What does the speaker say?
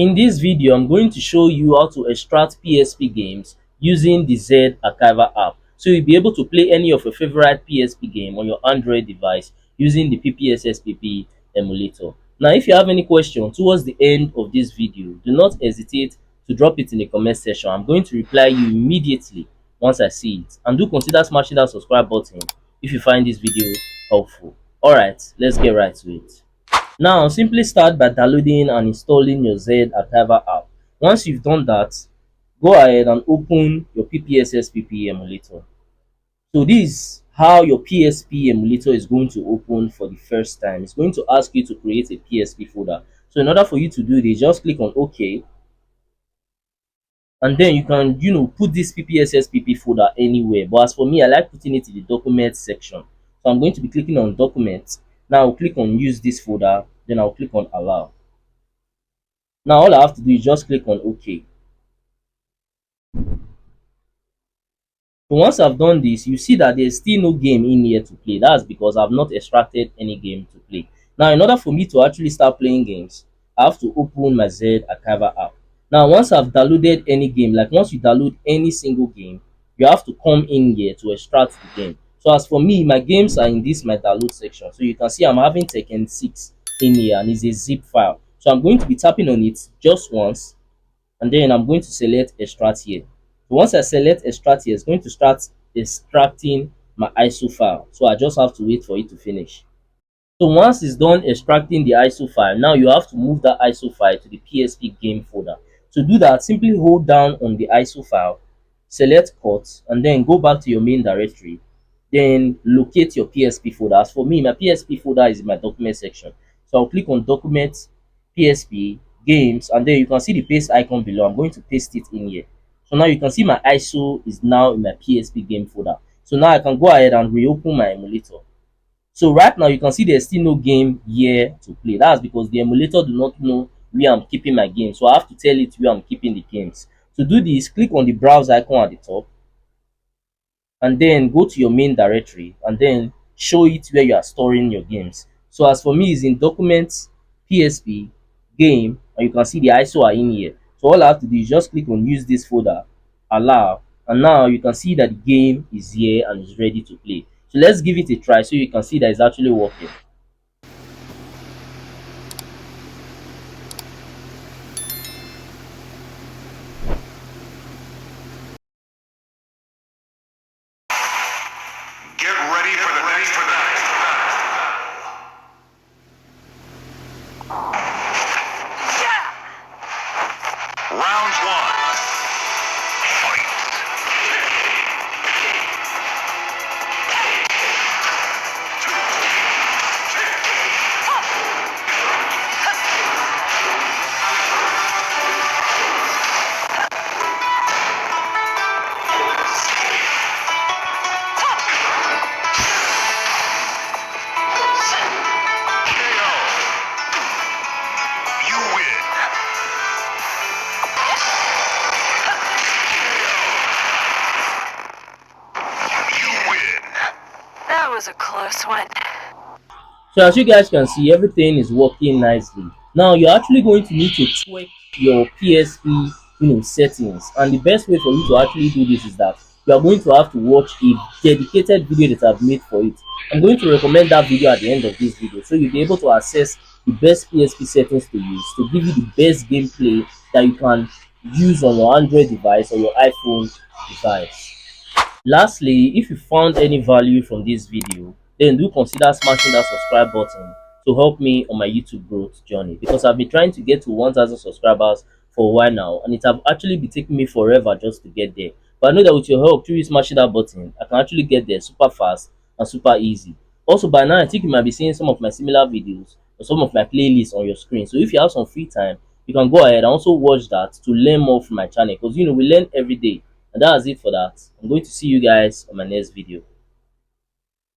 In this video, I'm going to show you how to extract PSP games using the ZArchiver app. So you'll be able to play any of your favorite PSP game on your Android device using the Ppsspp emulator. Now, if you have any question towards the end of this video, do not hesitate to drop it in the comment section. I'm going to reply you immediately once I see it. And do consider smashing that subscribe button if you find this video helpful. Alright, let's get right to it. Now, simply start by downloading and installing your ZArchiver app. Once you've done that, go ahead and open your Ppsspp emulator. So this is how your PSP emulator is going to open for the first time. It's going to ask you to create a PSP folder. So in order for you to do this, just click on OK. And then you can, put this Ppsspp folder anywhere. But as for me, I like putting it in the document section. So I'm going to be clicking on documents. Now I'll click on use this folder. Then I'll click on allow. Now all I have to do is just click on OK. So once I've done this, you see that there's still no game in here to play. That's because I've not extracted any game to play. Now, in order for me to actually start playing games, I have to open my ZArchiver app. Now, once I've downloaded any game, like once you download any single game, you have to come in here to extract the game. So as for me, my games are in this my download section. So you can see I'm having Tekken 6 in here and it's a zip file. So I'm going to be tapping on it just once, and then I'm going to select extract here. So once I select extract here, it's going to start extracting my ISO file. So I just have to wait for it to finish. So once it's done extracting the ISO file, now you have to move that ISO file to the PSP game folder. To do that, simply hold down on the ISO file, select cut, and then go back to your main directory. Then locate your PSP folder. As for me, my PSP folder is in my document section. So I'll click on document, PSP, games, and then you can see the paste icon below. I'm going to paste it in here. So now you can see my ISO is now in my PSP game folder. So now I can go ahead and reopen my emulator. So right now you can see there's still no game here to play. That's because the emulator do not know where I'm keeping my game. So I have to tell it where I'm keeping the games. To do this, click on the browse icon at the top, and then go to your main directory and then show it where you are storing your games. So as for me, is in documents, PSP, game, and you can see the ISO are in here. So all I have to do is just click on use this folder, allow, and now you can see that the game is here and is ready to play. So let's give it a try so you can see that it's actually working. Get ready for the next Round one. Fight. That was a close one. So as you guys can see, everything is working nicely. Now you're actually going to need to tweak your PSP settings, and the best way for you to actually do this is that you are going to have to watch a dedicated video that I've made for it. I'm going to recommend that video at the end of this video, so you'll be able to access the best PSP settings to use to give you the best gameplay that you can use on your Android device or your iPhone device. Lastly, if you found any value from this video, then do consider smashing that subscribe button to help me on my YouTube growth journey, because I've been trying to get to 1000 subscribers for a while now, and it have actually been taking me forever just to get there. But I know that with your help, through you smashing that button, I can actually get there super fast and super easy. Also, by now I think you might be seeing some of my similar videos or some of my playlists on your screen. So if you have some free time, you can go ahead and also watch that to learn more from my channel, because we learn every day. And that's it for that. I'm going to see you guys on my next video.